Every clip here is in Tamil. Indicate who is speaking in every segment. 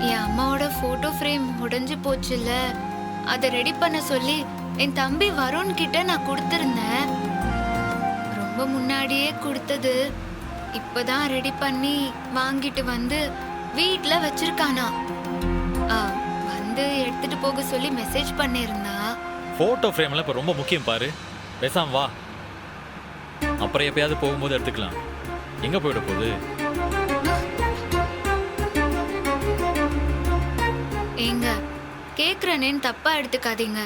Speaker 1: என் அம்மாவோட போட்டோ ஃப்ரேம் உடைஞ்சு போச்சுல்ல, அதை ரெடி பண்ண சொல்லி என் தம்பி வருண் கிட்ட நான் கொடுத்திருந்தேன். ரொம்ப முன்னாடியே கொடுத்தது. இப்பதான் ரெடி பண்ணி வாங்கிட்டு வந்து வீட்ல வச்சிருக்கானா. வந்து எடுத்துட்டு போக சொல்லி மெசேஜ் பண்ணிருந்தா.
Speaker 2: போட்டோ ஃப்ரேம்ல இப்ப ரொம்ப முக்கியம் பாரு. பேசாம வா, அப்புறம் எப்பயாவது போகும்போது எடுத்துக்கலாம். எங்க போயிட போகுது?
Speaker 1: ஏங்க, கேக்குறேன்னு தப்பா எடுத்துக்காதீங்க.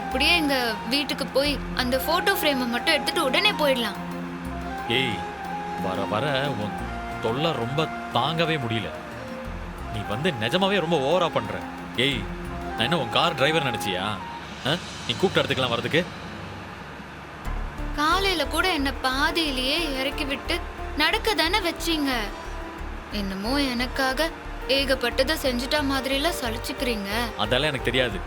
Speaker 1: இப்படியே எங்க வீட்டுக்கு போய் அந்த போட்டோ ஃப்ரேமை மட்டும் எடுத்துட்டு உடனே போயிடலாம்.
Speaker 2: ஏய், வர வர உன் தொல்லை ரொம்ப தாங்கவே முடியல. நீ வந்து நிஜமாவே ரொம்ப ஓவரா பண்ற. ஏய், நான் என்ன உன் கார் டிரைவர் நினைச்சியா? நீ கூப்பிட்டு எடுத்துக்கலாம் வரதுக்கு.
Speaker 1: காலையில கூட என்ன பாதியிலேயே இறக்கி விட்டு நடக்க தானே வச்சீங்க. என்னமோ எனக்காக ஏகப்பட்டதை செஞ்சுட்டா மாதிரிலாம் சலிச்சுக்கிறீங்க.
Speaker 2: அதெல்லாம் எனக்கு தெரியாது.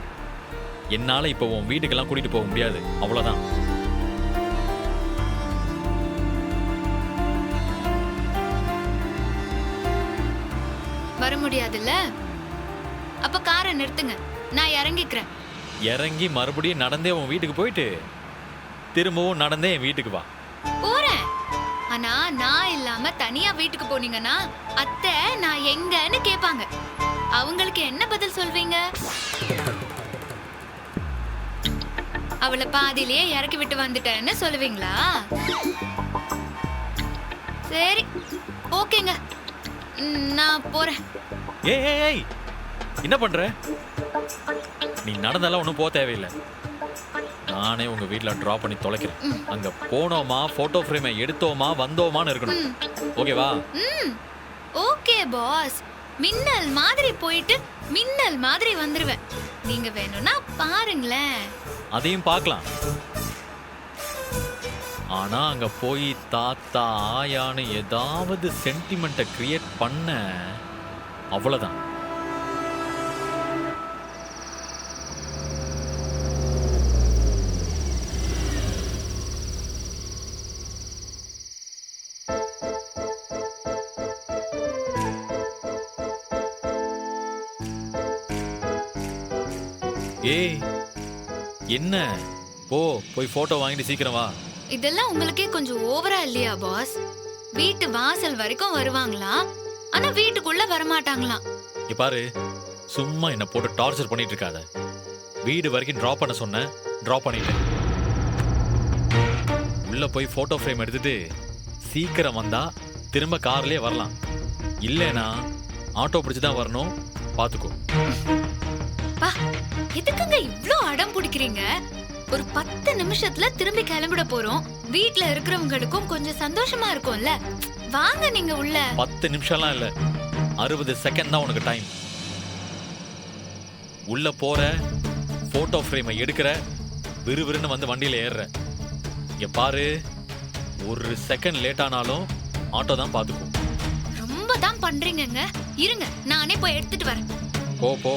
Speaker 2: என்னால இப்ப உன் வீட்டுக்கெல்லாம் கூட்டிட்டு போக முடியாது, அவ்வளவுதான்.
Speaker 1: வர முடியாதுல்ல? அப்ப காரை நிறுத்துங்க, நான் இறங்கிக்கிறேன்.
Speaker 2: இறங்கி மறுபடியும் நடந்தே உன் வீட்டுக்கு போயிட்டு திரும்பவும் நடந்தே என் வீட்டுக்கு வா.
Speaker 1: போறேன். ஆனா நான் இல்லாம தனியா வீட்டுக்கு போனீங்கன்னா அத்தை நான் எங்கன்னு கேட்பாங்க. அவங்களுக்கு என்ன பதில் சொல்வீங்க? அவளை பாதியிலேயே இறக்கி விட்டு வந்துட்டேன்னு சொல்லுவீங்களா? சரி, ஓகேங்க, நான் போறேன்.
Speaker 2: ஏய், என்ன பண்ற? நீ நடந்தாலும் ஒன்றும் போக தேவையில்லை. நானே உங்க வீட்டில் டிராப் பண்ணி தொலைக்கிறேன். அங்க போனோமா, போட்டோ ஃப்ரேமை எடுத்தோமா, வந்தோமான்னு இருக்கணும். ஓகேவா?
Speaker 1: Okay boss. மின்னல் மாதிரி போயிட்டு மின்னல் மாதிரி வந்துருவேன். நீங்க வேணும்னா பாருங்களேன்.
Speaker 2: அதையும் பார்க்கலாம். ஆனா அங்க போய் தாத்தா ஆயான்னு ஏதாவது சென்டிமெண்ட்டை கிரியேட் பண்ண, அவ்வளவுதான். ஏய், என்ன? போய் போட்டோ வாங்கிட்டு சீக்கிரம் வா.
Speaker 1: இதெல்லாம் உங்களுக்கே கொஞ்சம் ஓவரா இல்லையா பாஸ்? வீட்டு வாசல் வரைக்கும் வருவாங்களா, ஆனா வீட்டுக்குள்ள வரமாட்டாங்களாம்.
Speaker 2: இங்க பாரு, சும்மா என்ன போட்டு டார்ச்சர் பண்ணிட்டு இருக்காத. வீடு வரைக்கும் டிராப் பண்ண சொன்ன, டிராப் பண்ணிட்டேன். உள்ள போய் போட்டோ ஃப்ரேம் எடுத்துட்டு சீக்கிரம் வந்தா திரும்ப கார்லயே வரலாம். இல்லைனா ஆட்டோ பிடிச்சு தான் வரணும், பாத்துக்கோ.
Speaker 1: பா, எதுக்குங்க இவ்ளோ அடம் பிடிக்கிறீங்க? ஒரு 10 நிமிஷத்துல திரும்பி கிளம்பிட போறோம். வீட்ல இருக்கிறவங்களுக்கும் கொஞ்சம் சந்தோஷமா இருக்கும்ல. வாங்க நீங்க உள்ள.
Speaker 2: 10 நிமிஷம்லாம் இல்ல, 60 செகண்ட் தான் உனக்கு டைம். உள்ள போற, போட்டோ ஃப்ரேமை எடுக்கிற, விறுவிறுன்னு வந்து வண்டியில ஏறுற. இங்க பாரு, ஒரு செகண்ட் லேட் ஆனாலும் ஆட்டோ தான் பாத்துக்கும்.
Speaker 1: ரொம்ப தான் பண்றீங்கங்க. இருங்க, நானே போய் எடுத்துட்டு வரேன்.
Speaker 2: போ.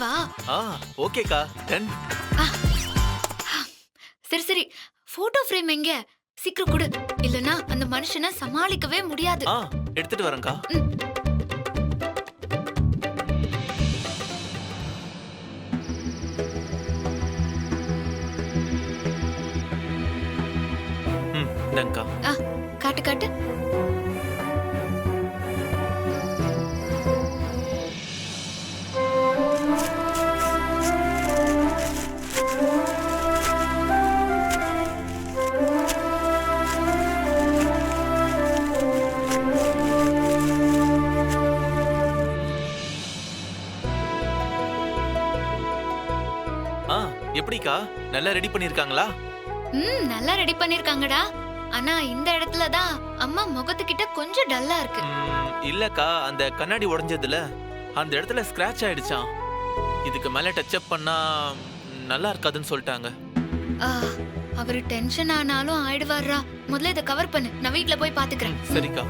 Speaker 1: வா.
Speaker 3: ஓகேக்கா டன்.
Speaker 1: சரி சரி, போட்டோ ஃப்ரேம் எங்க? சீக்கிரம் கொடு, இல்லனா அந்த மனுஷனை சமாளிக்கவே முடியாது.
Speaker 3: எடுத்துட்டு வரேன்க்கா. டன்க்கா.
Speaker 1: காட்டு காட்டு.
Speaker 3: எப்படிக்கா, நல்லா ரெடி பண்ணிருக்காங்களா?
Speaker 1: நல்லா ரெடி பண்ணிருக்காங்கடா. ஆனா இந்த இடத்துல தான் அம்மா முகத்துக்கிட்ட கொஞ்சம் டல்லா இருக்கு.
Speaker 3: இல்லக்கா, அந்த கண்ணாடி உடைஞ்சதுல அந்த இடத்துல ஸ்கிராட்ச் ஆயிடுச்சாம். இதுக்கு மேல டச் அப் பண்ணா நல்லா இருக்காதுன்னு சொல்லிட்டாங்க.
Speaker 1: அவரு டென்ஷன் ஆனாலும் ஆயிடுவாரா. முதல்ல இதை கவர் பண்ணு, நான் வீட்ல போய் பாத்துக்கிறேன்.
Speaker 3: சரிக்கா.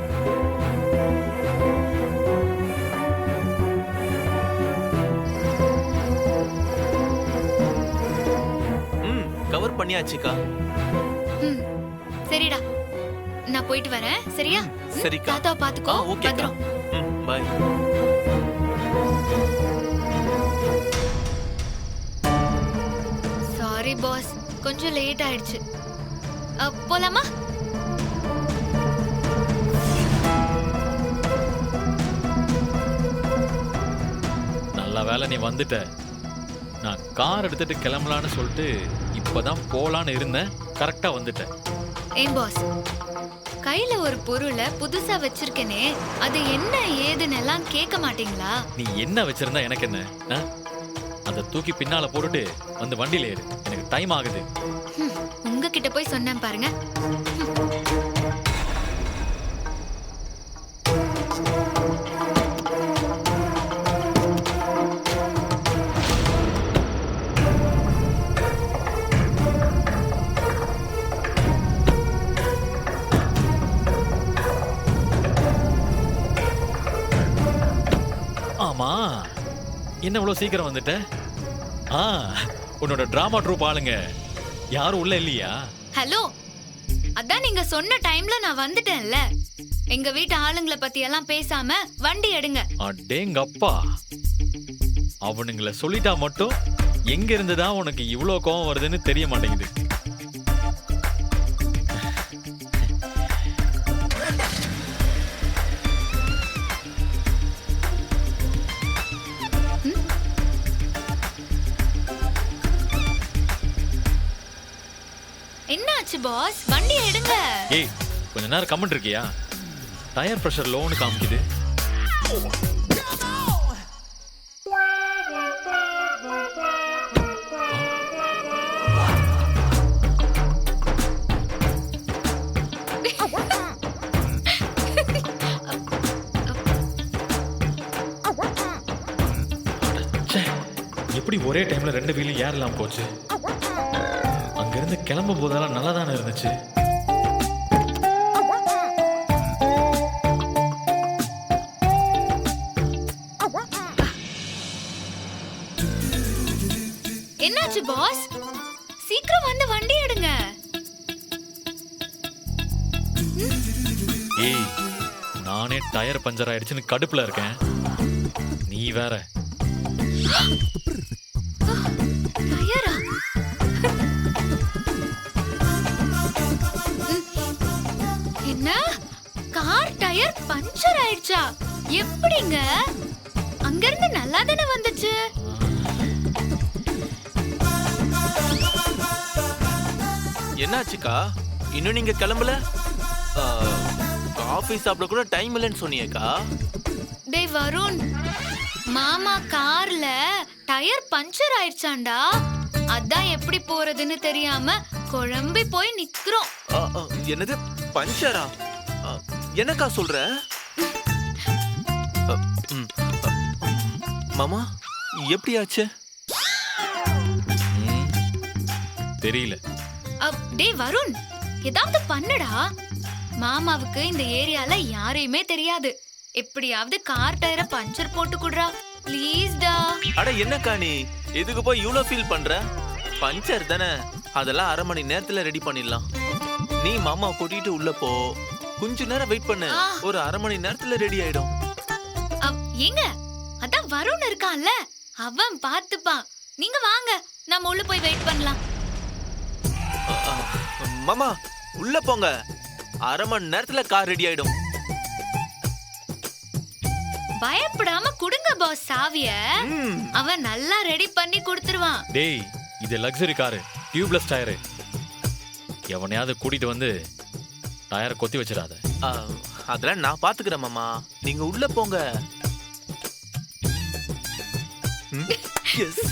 Speaker 3: கவர் பண்ணியாச்சுக்கா.
Speaker 1: சரிடா, நான் போயிட்டு வரேன். சரியா?
Speaker 3: சரிக்கா.
Speaker 1: தாத்தாவை பாத்துக்கோ.
Speaker 3: ஓகேக்கா. பை.
Speaker 1: சாரி பாஸ், கொஞ்சம் லேட் ஆயிடுச்சு. போலாமா?
Speaker 2: நல்ல வேலை நீ வந்துட்ட. நான் கார் எடுத்துட்டு கிளம்பலான்னு சொல்லிட்டு இப்பதான் போலான்னு இருந்தேன். கரெக்டா வந்துட்டேன்.
Speaker 1: ஏன் பாஸ், கையில ஒரு பொருளை புதுசா வச்சிருக்கேனே, அது என்ன ஏதுன்னு எல்லாம் கேட்க மாட்டீங்களா?
Speaker 2: நீ என்ன வச்சிருந்தா எனக்கு என்ன? அதை தூக்கி பின்னால போட்டுட்டு வந்து வண்டியில ஏறு. எனக்கு டைம் ஆகுது.
Speaker 1: உங்ககிட்ட போய் சொன்னேன் பாருங்க.
Speaker 2: ஆமா, என்ன இவ்வளவு சீக்கிரம் வந்துட்ட? உன்னோட டிராமா ட்ரூப் ஆளுங்க யாரும் உள்ள இல்லையா?
Speaker 1: ஹலோ, அதான் நீங்க சொன்ன டைம்ல நான் வந்துட்டேன்ல. எங்க வீட்டு ஆளுங்களை பத்தி எல்லாம் பேசாம வண்டி எடுங்க.
Speaker 2: அடேங்கப்பா, அவனுங்களை சொல்லிட்டா மட்டும் எங்க இருந்துதான் உனக்கு இவ்வளவு கோவம் வருதுன்னு தெரிய மாட்டேங்குது.
Speaker 1: என்னாச்சு பாஸ்? வண்டி எடுங்க.
Speaker 2: ஏய், கொஞ்ச நேரம் கமெண்ட் இருக்கியா? டயர் பிரஷர் லோன்னு காமிக்குது. எப்படி ஒரே டைம்ல ரெண்டு வீலும் ஏறலாம் போச்சு? அங்கிருந்து கிளம்பும் போதெல்லாம் நல்லா தானே இருந்துச்சு.
Speaker 1: என்னாச்சு பாஸ்? சீக்கிரம் வந்து வண்டி எடுங்க.
Speaker 2: ஏய், நானே டயர் பஞ்சர் ஆயிடுச்சுன்னு கடுப்புல இருக்கேன். நீ வேற.
Speaker 1: டயரா? என்ன? கார் டயர் பஞ்சர் ஆயிடுச்சா? எப்படிங்க? அங்கிருந்து நல்லா தானே வந்துச்சு.
Speaker 3: என்னாச்சுக்கா, இன்னும் நீங்க கிளம்பல? காஃபி சாப்பிட கூட டைம் இல்லைன்னு சொன்னியேக்கா.
Speaker 1: டேய் வருண், மாமா கார்ல டயர் பஞ்சர் ஆயிடுச்சாண்டா. அதான் எப்படி போறதுன்னு தெரியாம குழம்பி போய் நிக்கிறோம்.
Speaker 3: என்னது பஞ்சரா? என்னக்கா சொல்ற? மாமா எப்படி ஆச்சு?
Speaker 2: தெரியல.
Speaker 1: டேய் வருண், ஏதாவது பண்ணுடா. மாமாவுக்கு இந்த ஏரியால யாரையுமே தெரியாது. எப்படியாவது கார் டயரை பஞ்சர் போட்டு குடுறா. ப்ளீஸ்டா.
Speaker 3: அட என்னக்கா நீ இதுக்கு போய் இவ்ளோ ஃபீல் பண்ற? பஞ்சர் தானே, அதெல்லாம் 1/2 மணி நேரத்துல ரெடி பண்ணிடலாம். நீ மாமா கூட்டிட்டு உள்ள போ, கொஞ்ச நேரம் வெயிட் பண்ணு, ஒரு 1/2 மணி நேரத்துல ரெடி ஆயிடும்.
Speaker 1: ஏங்க அதான் வருண் இருக்கான்ல, அவன் பாத்துப்பான். நீங்க வாங்க, நம்ம உள்ள போய் வெயிட் பண்ணலாம்.
Speaker 3: மாமா உள்ள போங்க, 1/2 மணி நேரத்துல கார் ரெடி ஆயிடும்.
Speaker 1: பயப்படாம குடுங்க பாஸ் சாவிய, அவன் நல்லா ரெடி பண்ணி கொடுத்துருவான்.
Speaker 2: டேய், இது லக்ஸரி காரு, டியூப்லெஸ் டயரு. எவனையாவது கூட்டிட்டு வந்து டயரை கொத்தி வச்சிடாத.
Speaker 3: அதெல்லாம் நான் பாத்துக்கிறேன் மாமா, நீங்க உள்ள போங்க. எஸ்.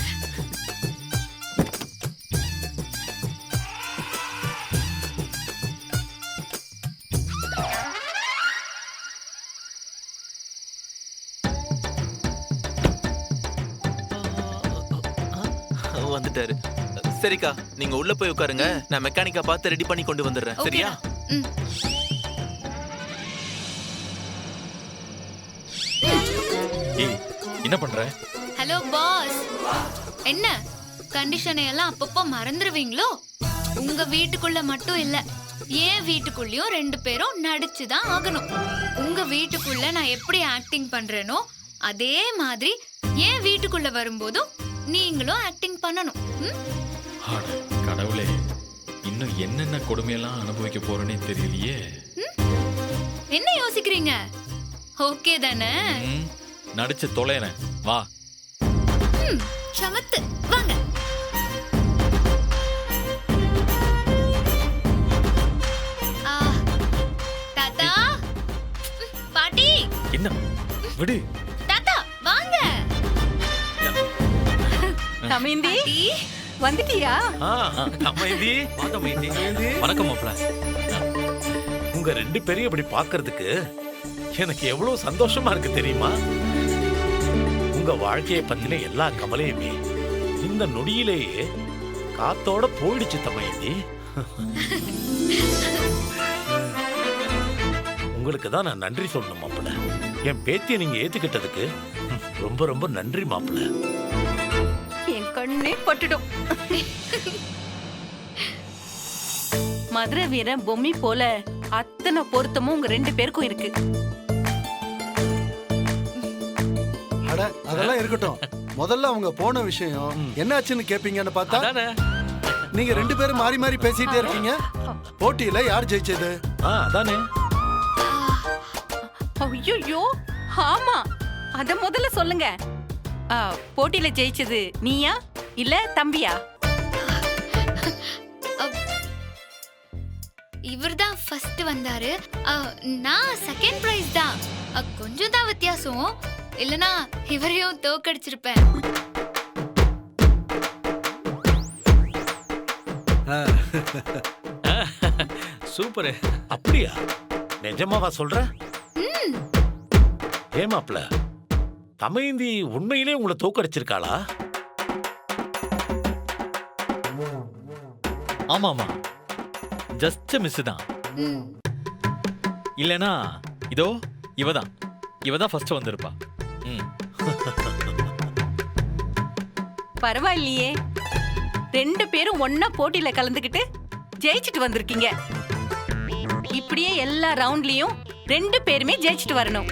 Speaker 3: வந்துட்டாரு. சரிக்கா, நீங்க உள்ள போய் உட்காருங்க, நான் மெக்கானிக்கா பார்த்து ரெடி பண்ணி கொண்டு வந்துடுறேன். சரியா?
Speaker 2: ஏய், என்ன பண்ற?
Speaker 1: Hello boss. என்ன கண்டிஷனை எல்லாம் அப்பப்போ மறந்துடுவீங்களோ? உங்க வீட்டுக்குள்ள மட்டும் இல்ல, என் வீட்டுக்குள்ளயும் 2 பேரும் நடிச்சுதான் ஆகணும். உங்க வீட்டுக்குள்ள நான் எப்படி ஆக்டிங் பண்றேனோ அதே மாதிரி என் வீட்டுக்குள்ள வரும்போதும் நீங்களும் ஆக்டிங் பண்ணணும்.
Speaker 2: கடவுளே, இன்னும் என்னென்ன கொடுமையெல்லாம் அனுபவிக்க போறேனே தெரியலையே.
Speaker 1: என்ன யோசிக்கிறீங்க? ஓகே தானே?
Speaker 2: நடிச்சு தொலைறேன், வா.
Speaker 1: சமத்து, வாங்க. தாத்தா, பாட்டி.
Speaker 2: என்ன விடு.
Speaker 1: தாத்தா வாங்க.
Speaker 4: தமைந்தி வந்துட்டியா?
Speaker 5: தமைந்தி,
Speaker 2: வணக்கம் மாப்ள.
Speaker 5: உங்க 2 பேரையும் இப்படி பாக்குறதுக்கு எனக்கு எவ்வளவு சந்தோஷமா இருக்கு தெரியுமா? உங்க வாழ்க்கையை பத்தின எல்லா கவலையுமே இந்த நொடியிலேயே காத்தோட போயிடுச்சு தமைந்தி. உங்களுக்கு தான் நான் நன்றி சொல்லணும் மாப்பிள்ள. என் பேத்தியை நீங்க ஏத்துக்கிட்டதுக்கு ரொம்ப ரொம்ப நன்றி மாப்பிள்ள.
Speaker 4: என் கண்ணே பட்டுடும். மதுரை வீரன் பொம்மி போல அத்தனை பொருத்தமும் உங்க 2 பேருக்கும் இருக்கு.
Speaker 6: அட அதெல்லாம் இருக்கட்டும். முதல்ல அவங்க போன விஷயம் என்னாச்சுன்னு கேப்பீங்கன்னு பார்த்தா நீங்க 2 பேரும் மாறி மாறி பேசிட்டே இருக்கீங்க. போட்டியில யார் ஜெயிச்சது?
Speaker 5: அதானே.
Speaker 4: ஐயோ, ஆமா, அத முதல்ல சொல்லுங்க. போட்டியில ஜெயிச்சது நீயா இல்ல தம்பியா?
Speaker 1: இவர்தான் ஃபர்ஸ்ட் வந்தாரு, நான் செகண்ட் பிரைஸ் தான். கொஞ்சம் தான் வித்தியாசம், இல்லனா இவரையும் தோக்கடிச்சிருப்பேன்.
Speaker 5: சூப்பர். அப்படியா? நிஜமாவா சொல்ற? ஏமாப்ல, தமைந்தி உண்மையிலே உங்களை தோக்கடிச்சிருக்காளா?
Speaker 2: ஆமாமா, ஜஸ்ட் மிஸ் தான். இல்லனா இதோ இவதான் ஃபர்ஸ்ட் வந்திருப்பா.
Speaker 4: பரவாயில்லையே, 2 பேரும் ஒன்னா போட்டியில கலந்துக்கிட்டு ஜெயிச்சிட்டு வந்திருக்கீங்க. இப்படியே எல்லா ரவுண்ட்லயும் 2 பேருமே ஜெயிச்சிட்டு வரணும்.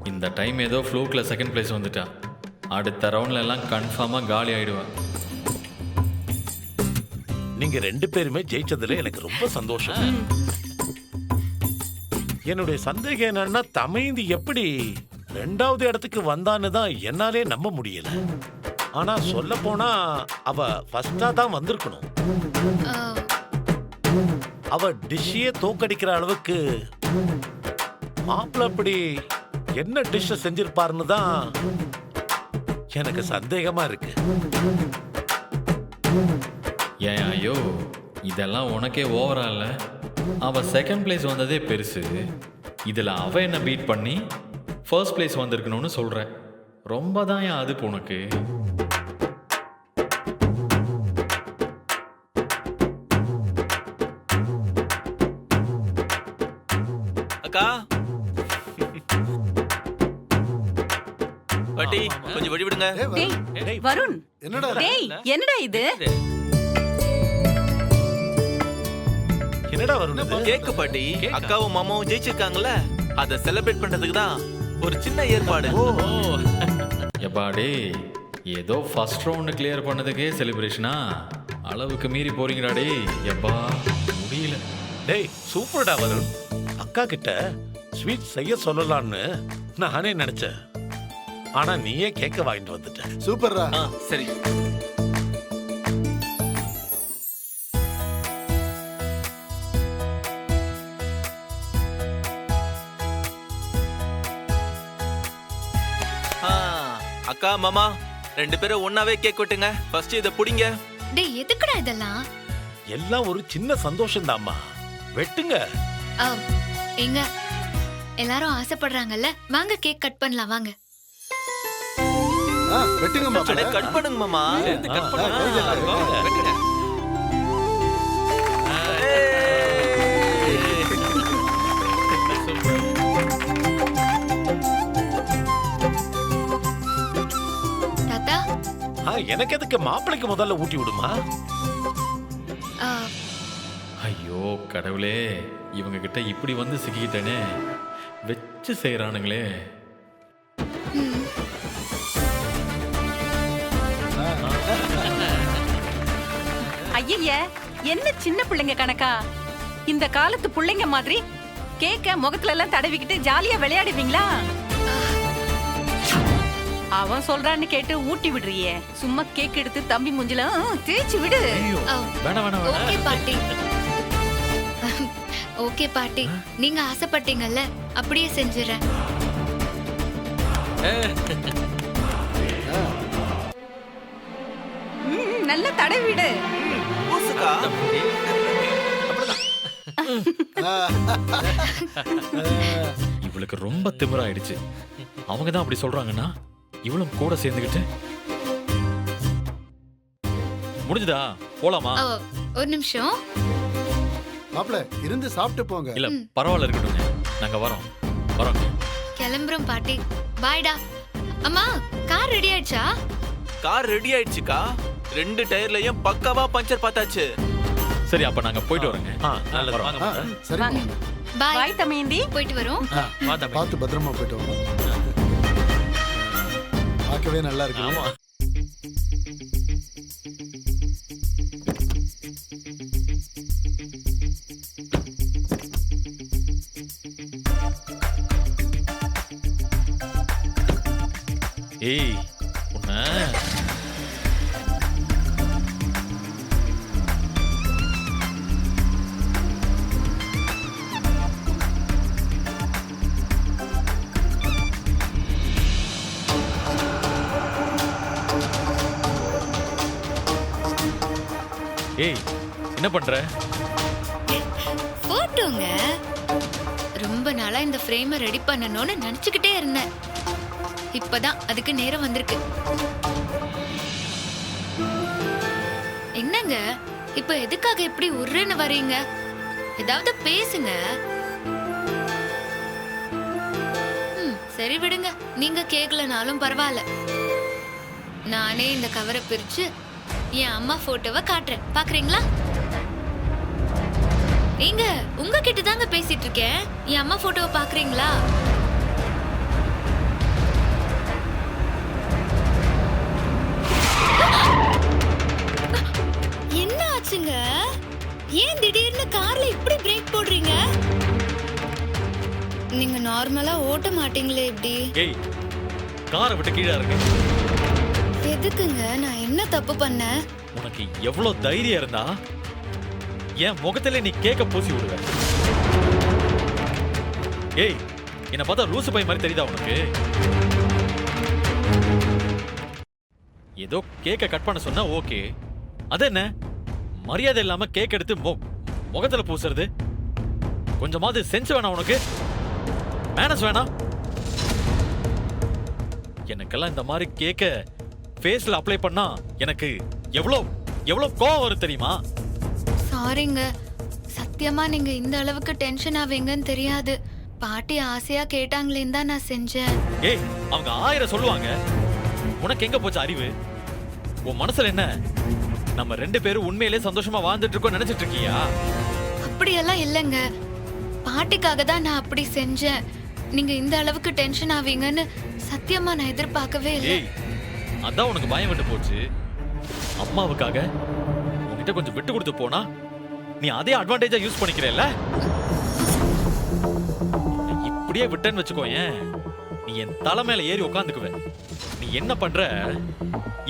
Speaker 2: இந்த டைம் ஏதோ ஃப்ளூக்ல செகண்ட் பிளேஸ் வந்துட்டா, அடுத்த ரவுண்ட்ல எல்லாம் கன்ஃபார்மா காலி ஆயிடுவேன்.
Speaker 5: நீங்க 2 பேருமே ஜெயிச்சதுல எனக்கு ரொம்ப சந்தோஷம். என்னுடைய சந்தேகம் என்னன்னா, தமைந்தி எப்படி 2வது இடத்துக்கு வந்தான்னு தான் என்னாலே நம்ப முடியல. ஆனா சொல்ல போனா அவ ஃபர்ஸ்டா தான் வந்திருக்கணும். அவ டிஷ்ஷையே தோக்கடிக்கிற அளவுக்கு மாப்பிள்ள அப்படி என்ன டிஷ் செஞ்சிருப்பாருன்னு தான் எனக்கு சந்தேகமா இருக்கு.
Speaker 2: ஏன் ஐயோ, இதெல்லாம் உனக்கே ஓவரா இல்ல? அவ செகண்ட் பிளேஸ் வந்ததே பெருசு, இதுல அவ என்ன பீட் பண்ணி ஃபர்ஸ்ட் பிளேஸ் வந்திருக்கணும்னு சொல்ற. ரொம்ப தான் ஏன் அது உனக்கு?
Speaker 3: அக்கா பாட்டி கொஞ்சம் வழி விடுங்க.
Speaker 4: டேய் வருண்,
Speaker 6: என்னடா இது?
Speaker 4: டேய் என்னடா இது?
Speaker 5: என்னடா வரும் இது?
Speaker 3: கேக்கு பாட்டி, அக்காவும் மாமாவும் ஜெயிச்சிருக்காங்கல்ல, அதை செலிப்ரேட் பண்றதுக்கு தான் ஒரு சின்ன ஏற்பாடு.
Speaker 2: எப்பாடி ஏதோ ஃபர்ஸ்ட் ரவுண்டு கிளியர் பண்ணதுக்கே செலிப்ரேஷனா? அளவுக்கு மீறி போறீங்கடாடி. எப்பா முடியல.
Speaker 5: டேய் சூப்பர்டா வருண். அக்கா கிட்ட ஸ்வீட் செய்ய சொல்லலாம்னு நானே நினைச்சேன். ஆனா நீயே கேக்க வாங்கிட்டு வந்துட்ட.
Speaker 6: சூப்பர்ரா.
Speaker 3: சரி. அக்கா மாமா 2 பேரும் ஒன்னாவே கேக் வெட்டுங்க. ஃபர்ஸ்ட் இத புடிங்க.
Speaker 1: டேய் எதுக்குடா இதெல்லாம்?
Speaker 5: எல்லாம் ஒரு சின்ன சந்தோஷம் தான்மா. வெட்டுங்க.
Speaker 1: ஆ, எங்க எல்லாரும் ஆசைப்படுறாங்கல்ல, வாங்க கேக் கட் பண்ணலாம் வாங்க.
Speaker 6: வெட்டுங்க மாப்பிள.
Speaker 3: அட கட் பண்ணுங்க மாமா.
Speaker 2: சேர்ந்து கட் பண்ணுங்க.
Speaker 3: வெட்டுங்க.
Speaker 1: தாத்தா,
Speaker 5: எனக்கு எதுக்கு மாப்பிளைக்கு முதல்ல ஊட்டி விடுமா?
Speaker 1: ஆ,
Speaker 2: ஐயோ கடவுளே, இவங்க கிட்ட இப்படி வந்து சிக்கிக்கிட்டேனே. வச்சு செய்யறானுங்களே.
Speaker 4: ஐய, என்ன சின்ன பிள்ளைங்க கணக்கா? இந்த காலத்து பிள்ளைங்க மாதிரி கேக்க முகத்துல எல்லாம் தடவிக்கிட்டு ஜாலியா விளையாடுவீங்களா? அவன் சொல்றான்னு கேட்டு ஊட்டி விடுறியே. சும்மா கேக் எடுத்து தம்பி மூஞ்சில தேய்ச்சி விடு.
Speaker 1: ஆ,
Speaker 2: வேணாம் வேணாம் வேணாம்.
Speaker 1: ஓகே பாட்டி. ஓகே பாட்டி, நீங்க ஆசைப்பட்டீங்கல்ல, அப்படியே செஞ்சுறேன்.
Speaker 4: நல்ல தடவி விடு.
Speaker 3: பூசுக்கா.
Speaker 2: இவளுக்கு ரொம்ப திமிராயிடுச்சு. அவங்க தான் அப்படி சொல்றாங்கன்னா இவளும் கூட சேர்ந்துக்கிட்டு. முடிஞ்சுதா? போலாமா?
Speaker 1: ஆ, ஒரு நிமிஷம்.
Speaker 6: மாப்பிள இருந்து சாப்பிட்டு போங்க.
Speaker 2: இல்ல பரவாயில்ல, இருக்கட்டும். நாங்க வரோம் வரோம்.
Speaker 1: கிளம்புறோம் பாட்டி. பாய்டா. அம்மா, கார் ரெடி ஆயிடுச்சா?
Speaker 3: கார் ரெடி ஆயிடுச்சுக்கா. 2 டயர்லயும் பக்காவா பஞ்சர் பார்த்தாச்சு.
Speaker 2: சரி, அப்ப நாங்க போயிட்டு வரோங்க.
Speaker 5: நல்லது.
Speaker 2: வரோம்.
Speaker 6: ஆ, சரி
Speaker 4: வாங்க.
Speaker 1: பாய்.
Speaker 4: பாய் தமேந்தி.
Speaker 1: போயிட்டு வரோம்.
Speaker 6: பார்த்து பத்திரமா போயிட்டு வாங்க. பார்க்கவே நல்லா இருக்கு.
Speaker 2: ஆமா. ஏய் உன்ன ஏய் என்ன பண்ற?
Speaker 1: போட்டோங்க. ரொம்ப நாளா இந்த ஃப்ரேமை ரெடி பண்ணணும்னு நினைச்சுக்கிட்டே இருந்தேன். இப்பதான் அதுக்கு நேரம் வந்திருக்கு. என்னங்க இப்ப எதுக்காக இப்படி உருன்னு வரீங்க? ஏதாவது பேசுங்க. சரி விடுங்க, நீங்க கேக்கலனாலும் பரவாயில்ல. நானே இந்த கவரை பிரிச்சு என் அம்மா போட்டோவை காட்டுறேன், பாக்குறீங்களா? நீங்க உங்ககிட்ட தாங்க பேசிட்டு இருக்கேன். என் அம்மா போட்டோவை பாக்குறீங்களா? என்ன ஆச்சுங்க? ஏன் திடீர்னு கார்ல இப்படி பிரேக் போடுறீங்க? நீங்க நார்மலா ஓட்ட மாட்டீங்களே இப்படி?
Speaker 2: ஏய் காரை விட்டு கீழே இறங்கு.
Speaker 1: எதுக்குங்க? நான் என்ன தப்பு பண்ணேன்?
Speaker 2: உனக்கு எவ்வளவு தைரியம் இருந்தா என் முகத்துல நீ கேக்க பூசி விடுவ? ஏய் என்ன பார்த்தா லூசு பை மாதிரி தெரியுதா உனக்கு? ஏதோ கேக்க கட் பண்ண சொன்னா ஓகே, அது என்ன மரியாதை இல்லாம கேக் எடுத்து முகத்துல பூசுறது? கொஞ்சமாவது சென்ஸ் வேணாம் உனக்கு? மேனஸ் வேணாம்? எனக்கெல்லாம் இந்த மாதிரி கேக்க ஃபேஸ்ல அப்ளை பண்ணா எனக்கு எவ்வளவு கோவம் வரும் தெரியுமா?
Speaker 1: சாரிங்க, சத்தியமா நீங்க இந்த அளவுக்கு டென்ஷன் ஆவீங்கன்னு தெரியாது. பாட்டி ஆசையா கேட்டாங்களேன்னு தான் நான் செஞ்சேன்.
Speaker 2: ஏய் அவங்க 1000 சொல்லுவாங்க, உனக்கு எங்க போச்சு அறிவு? உன் மனசுல என்ன? நம்ம 2 பேரும் உண்மையிலே சந்தோஷமா வாழ்ந்துட்டு இருக்கோம் நினைச்சிட்டு இருக்கியா?
Speaker 1: அப்படியெல்லாம் இல்லைங்க. பாட்டிக்காக தான் நான் அப்படி செஞ்சேன். நீங்க இந்த அளவுக்கு டென்ஷன் ஆவீங்கன்னு சத்தியமா நான் எதிர்பார்க்கவே இல்லை.
Speaker 2: ஏய், அதான் உனக்கு பயம் விட்டு போச்சு. அம்மாவுக்காக உன்கிட்ட கொஞ்சம் விட்டு கொடுத்து போனா நீ அதே அட்வான்டேஜா யூஸ் பண்ணிக்கிறல்ல? இப்படியே விட்டேன்னு வச்சுக்கோயேன், நீ என் தலை மேல ஏறி உட்காந்துக்குவ. நீ என்ன பண்ற?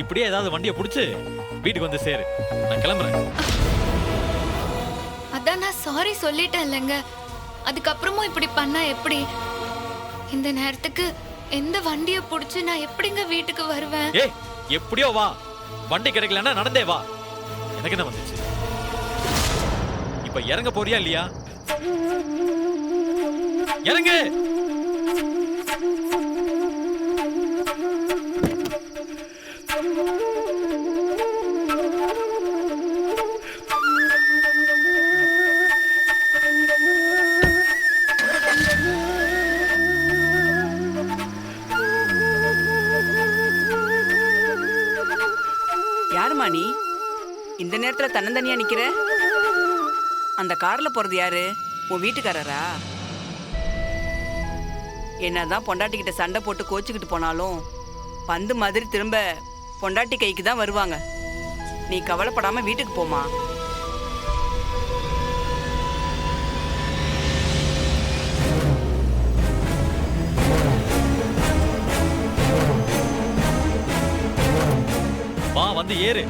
Speaker 2: இப்படியே ஏதாவது வண்டியை புடிச்சு வீட்டுக்கு வந்து சேரு. நான் கிளம்புறேன்.
Speaker 1: அதான் நான் சாரி சொல்லிட்டேன் இல்லைங்க. அதுக்கப்புறமும் இப்படி பண்ணா எப்படி? இந்த நேரத்துக்கு எந்த வண்டியை புடிச்சு நான் எப்படிங்க வீட்டுக்கு வருவேன்?
Speaker 2: ஏய், எப்படியோ வா. வண்டி கிடைக்கலன்னா நடந்தே வா. எனக்கு என்ன வந்துச்சு? இப்ப இறங்க போறியா இல்லையா? இறங்கு.
Speaker 7: யாருமா நீ இந்த நேரத்துல தன்னந்தனியா நிக்கிற? அந்த கார்ல போறது யாரு? உன் வீட்டுக்காரரா? என்னதான் பொண்டாட்டி கிட்ட சண்டை போட்டு கோச்சுக்கிட்டு போனாலும் பந்து மாதிரி திரும்ப பொண்டாட்டி கைக்கு தான் வருவாங்க. நீ கவலைப்படாம வீட்டுக்கு போமா.
Speaker 2: வா, வந்து ஏறு.